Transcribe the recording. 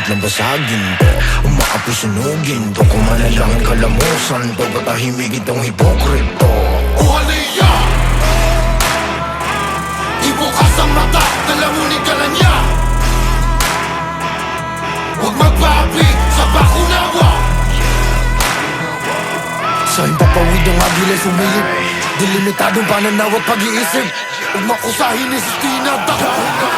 dapat lang basagin to. Umaapoy sunugin to, kung manalangin kalamusan to, patahimik itong hipokrito. O halaya, ibukas ang mata, dalamunin ka na niya. Huwag magpapi sa bakunawa. Sa impapawid ang agilay sumilip, dilimitadong pananaw at pag-iisip. Huwag makusahin ni Sistina, takot.